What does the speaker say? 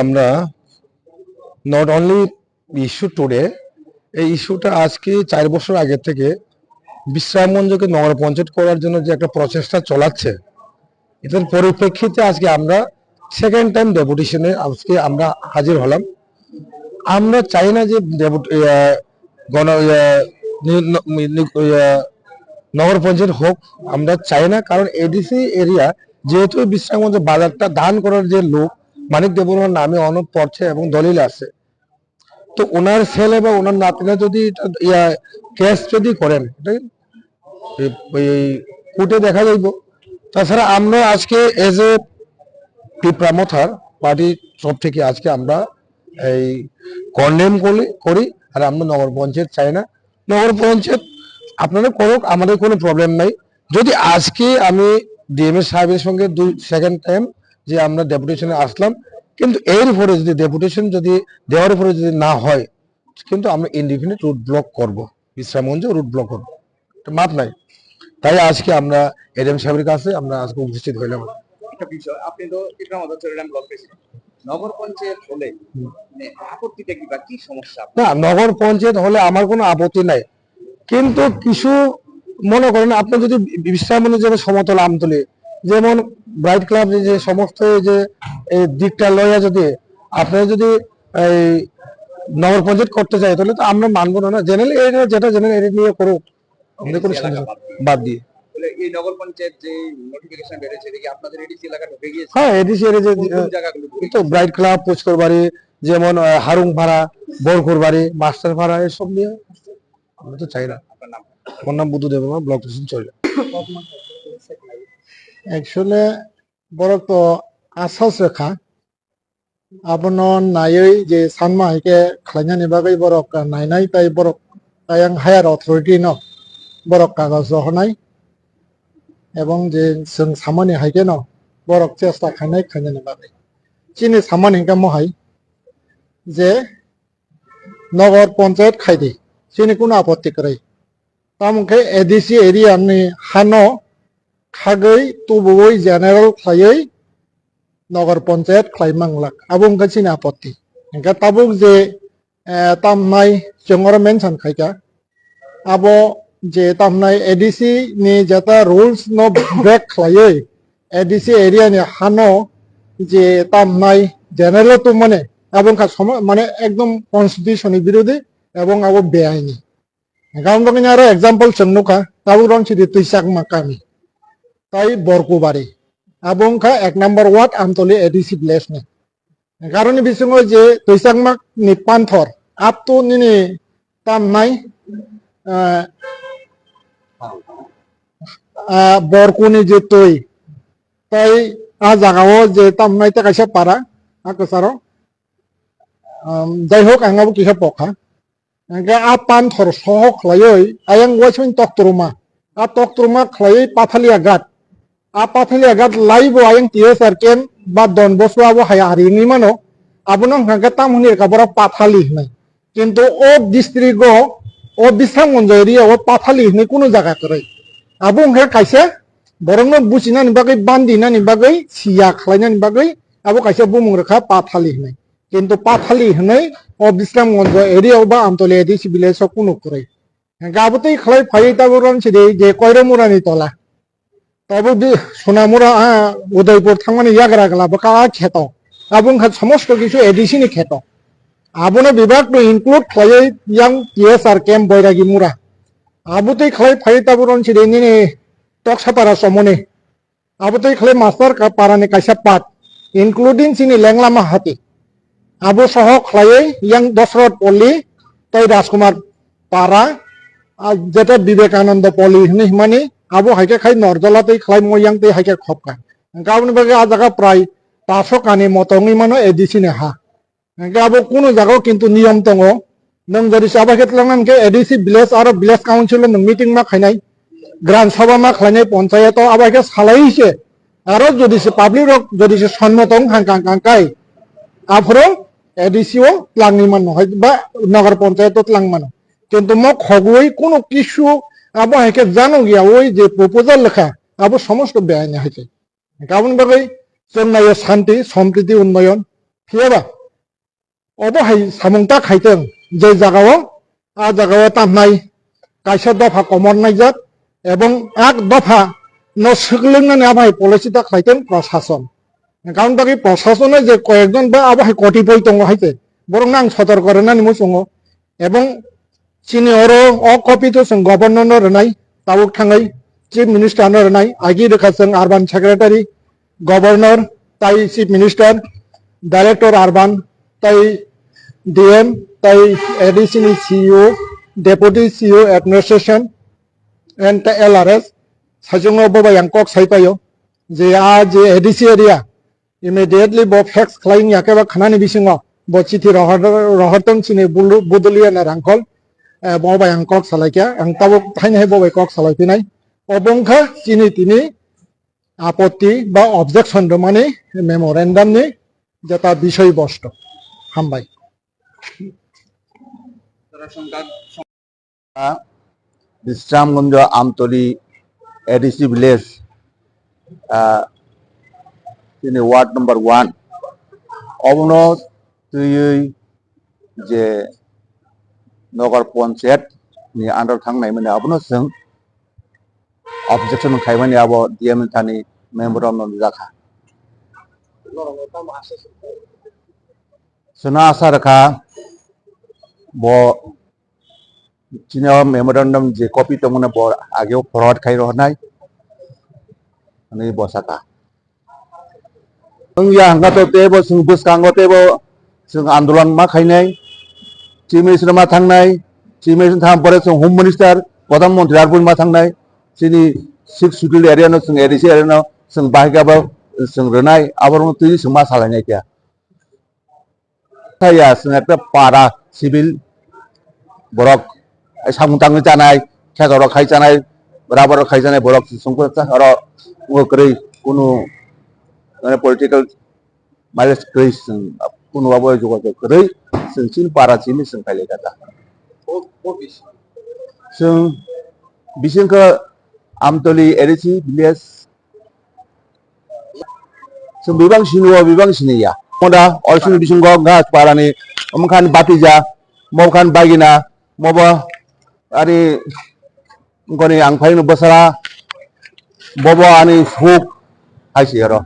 আমরা not only issue today, এই ইস্যুটা আজকে 4 বছর আগে থেকে বিশ্রামগঞ্জকে নগর পঞ্চায়েত করার জন্য যে একটা প্রচেষ্টা চলাচ্ছে, এটার পরিপ্রেক্ষিতে আজকে আমরা সেকেন্ড টাইম ডেপুটেশনে আজকে আমরা হাজির হলাম। আমরা চাই না যে নগর পঞ্চায়েত হোক, আমরা চাই না, কারণ এডিসি এরিয়া যেহেতু বিশ্রামগঞ্জের বাজারটা দান করার যে লোক মানিক দেববর্মার নামে অনেক পড়ছে এবং দলিল আছে, তো ওনার ছেলে বা ওনার নাতিরা যদি কেস যদি করেন কোর্টে দেখা যাইব। তাছাড়া আমরা আজকে এজ এ পিপরামথার পার্টি সব থেকে আজকে আমরা এই কন্ডেম করি, আর আমরা নগর পঞ্চায়েত চাই না। নগর পঞ্চায়েত আপনারা করুক, আমাদের কোনো প্রবলেম নাই। যদি আজকে আমি ডিএমএস সাহেবের সঙ্গে সেকেন্ড টাইম যে আমরা ডেপুটেশনে আসলাম, কিন্তু এর উপরে যদি ডেপুটেশন যদি দেওয়ার উপরে যদি না হয়, কিন্তু আমরা ইনডিফিনিট রুট ব্লক করবো, বিশ্রামগঞ্জ রুট ব্লক করবো, মাপ নাই। তাই আজকে আমরা এডিএম সাহেবের কাছে আমরা আজকে উপস্থিত হইলাম। একটা বিষয়, আপনি তো ব্লক প্রেসিডেন্ট, নগর পঞ্চায়েত হলে আপত্তিটা কি বা কি সমস্যা? না, নগর পঞ্চায়েত হলে আমার কোনো আপত্তি নাই, কিন্তু কিছু মনে করেন আপনি যদি বিশ্রামগঞ্জ যেমন সমতল আমতলি, যেমন ব্রাইট ক্লাব যে সমস্ত যে এই দিকটা লইয়া যদি আপনারা যদি এই নগর পঞ্চায়েত করতে চাই, তাহলে তো আমরা মানবো না। জেনারেল এরিয়া যেটা জেনারেল এরিয়া নিয়ে করুক, আমাদের কোনো বাদ দিয়ে। এই নগর পঞ্চায়েত যে নোটিফিকেশন বেরিয়েছে, এটা কি আপনাদের এডিসি এলাকা ঢুকে গিয়েছে? হ্যাঁ, এডিসি এরিয়া তো ব্রাইট ক্লাব, পুষ্কর বাড়ি, যেমন হারুং ভাড়া, বোরখুর বাড়ি, মাস্টার ভাড়া, এসব নিয়ে আমরা তো চাই না। আমার নাম বুদ্ধ দেববর্মা, ব্লক প্রেসিডেন্ট চলে। Actually, borok to asal rekha. Abonon nayoi je sanma hike khlanya ni bagai borok nainai tai borok tayang higher authority no borok kagaz johnai ebong je sung samani hike no borok chesta khanai khanya ni bagai chini samani ka mohai je nogor panchayat khaidi chini kono apotti krai tamke ADC area ni hano খাগৈ তুবুই general খাই নগর পঞ্চায়েত খাইমাংলাক আবুং কাছিনা আপত্তি এনকা তাবুক যে তামনাই জঙ্গর mention খাইকা আবো যে তামনাই ADC নি যেটা রুলস নো ব্রেক খাই এডিসি এরিয়া নি হানো যে তামনাই জেনারেল তো মানে এবং মানে একদম কনস্টিটিউশনের বিরোধী এবং আবো বেআইনি গাউন দকিন আরো एग्जांपल চন্নুকা তাবুক রং সিদি তুইসাক মাকামি তাই বরকুবাড়ি এবং 1 নম্বর ওয়ার্ড আমতলি এডিসি ভিলেজ নে কারণে বিসঙ্গ যে তৈসাকমাক নি পান্থর আপতো নিনি তাম নাই বরকুনি যে তৈ তাই আ জাগাও যে তাম নাই তা কাইসা পারা আকসারো যাই হোক আঙ্গাবো কিসা পখা আ পান্থর সহ খলাই আয়াং ওয়াসমিন তক্তরমা আ তক্তরমা খলাই পাথালিয়া গাট Apathali agat live ayang TSR ken ba don boswa abo hayari ni mano abunong hagatam hunir kabara pathali nai kintu o district go o bisramgঞ্জ area o pathali ni kuno jaga korai abung he kaise borong no buchina ni bagai bandina ni bagai siya khlaina ni bagai abo kaise bumung rekha pathali nai kintu pathali hnai o bisramgঞ্জ area ba amtoli ADC village kuno korai gabutei khlai phai ta boron chide je koiromurani tola তবে সোনামুরা উদয়পুর থামানি ইয়াগরা গলা বকা খেত আবুং সমস্ত কিছু এডিসিনি খেত আবুনে বিভাগ two include খাই young TSR camp বৈরাগী মুরা আবুতেই খাই ফাইতাবুরন সিরেনি টকসাপারা সমনে আবুতেই খাই মাস্টার পারানি কাইসা পাট ইনক্লুডিং সিনি লেংলামা হাতি আবু সহ খাই ইয়াং দশরথ পল্লী তাই রাজকুমার পাড়া যেটা বিবেকানন্দ পল্লী মানে আবো হাইকে খাই নরজলাতেই খাই ময়াংতে হাইকে খপকা গাবনি বাগে আ জায়গা প্রায় 500 কানি মতংই মানো এডিসি নে হা আবো কোনো জায়গাও কিন্তু নিয়ম দङ नों जदि आबाखे तलांनान के एडीसी विलेज आरो विलेज काउंसिल नों मीटिंग मा खायनाय ग्राम सभा मा खायनाय पंचायत आबाखे सालायसे आरो जदि से पाब्लिक रक जदि से सन्मतं हांकां कांकाय आफरो एडीसी ओ तलांनि मान नहय बा नगर पंचायत तलांग मान किन्तु म खगुई कोनो किसु आबो हेके जानो गया ओई जे प्रपोजल लेखा आबो समस्त बेआइनि हाइते गाबोन बागै जों नायो शान्ति सम्प्रीति उन्नयन फियाबा अबहाय सामंता खायथों जे जागाव आ जागाव तामनाय कायसा दफा कमरनाय जात एवं एक दफा न सुगलोंनानै आबहाय पलिसिटा खायथों प्रशासन गाबोन बागै प्रशासने जे कयेकजन बा आबहाय कतिपय दङ हायते बरं आं सतर्क होनानै मुसङो एवं चिनि अरो अ कपि तो जों गभर्नर होनाय ताबुक थाङै चीफ मिनिस्टार होनाय आगि रोखा जों आरबान सेक्रेटारि गवर्नर ताई चीफ मिनिस्टार डायरेक्टर आरबान ताई डीएम ताई ADC CEO deputy CEO administration and LRS साजोंनो बबाय आंकक साइपायो जे आ जे एडीसी एरिया इमीडिएटली ब फैक्स क्लाइंग याकेबा खानानि बिसिङाव ब चिठी रहरतों चिनि बुदलिया ना रांखल बबाय आंकक सालायखिया आं ताबुक थाइनाय बबाय कक सालायफिनाय अबंखा चिनि तिनि आपत्ति बा ऑब्जेक्शन माने मेमोरेंडम नि जेता विषय बस्तु हामबाय বিশ্রামগঞ্জ আমতলি এডিসি ভিলেজ তিনি ওয়ার্ড নম্বর 1 अबनयै जे नगर पंचायत नि आन्दार थांनाय माने अबनो जों ऑब्जेक्शन खायमानि अब डीएम थानि मेमोरेंडम जाखा सोना आशा रखा ब चिनो मेमोरेंडम जे कॉपी तंगने ब आगे फरवर्ड खाइ रहनाय अनि बसाका या हंगातो तेबो जों बुसकांगो तेबो जों आंदोलन मा खायनाय चीफ मिनिस्टार मा थांनाय चीफ मिनिस्टार थां परे जों होम मिनिस्टार प्रधानमंत्री आरबुन मा थांनाय जोंनि 6 शिड्यूल एरिया जों एडीसी एरिया जों बाहायगाबो जों रोनाय आबारनो तुइ जों मा सालायनाय क्या थाया जों एकटा पारा सिभिल बरक सामुतांनि जानाय खेजर खाइ जानाय राबर खाइ जानाय बरक संखता आरो ओकरै कुनु माने पलिटिकल माइलेज क्रेज कुनु बाबो जगाजग करै जों सिन पारा सिन जों खाइले दाता जों बिसिंखो आमतली एडीसी विलेज जों बिबां सिनिया मोदा अलसिन बिसिंगो गास पारानि अमखान बातिजा मखान बागिना मबा आरि गनि आंफायनो बसरा बबा आनि सुक हाइसे आरो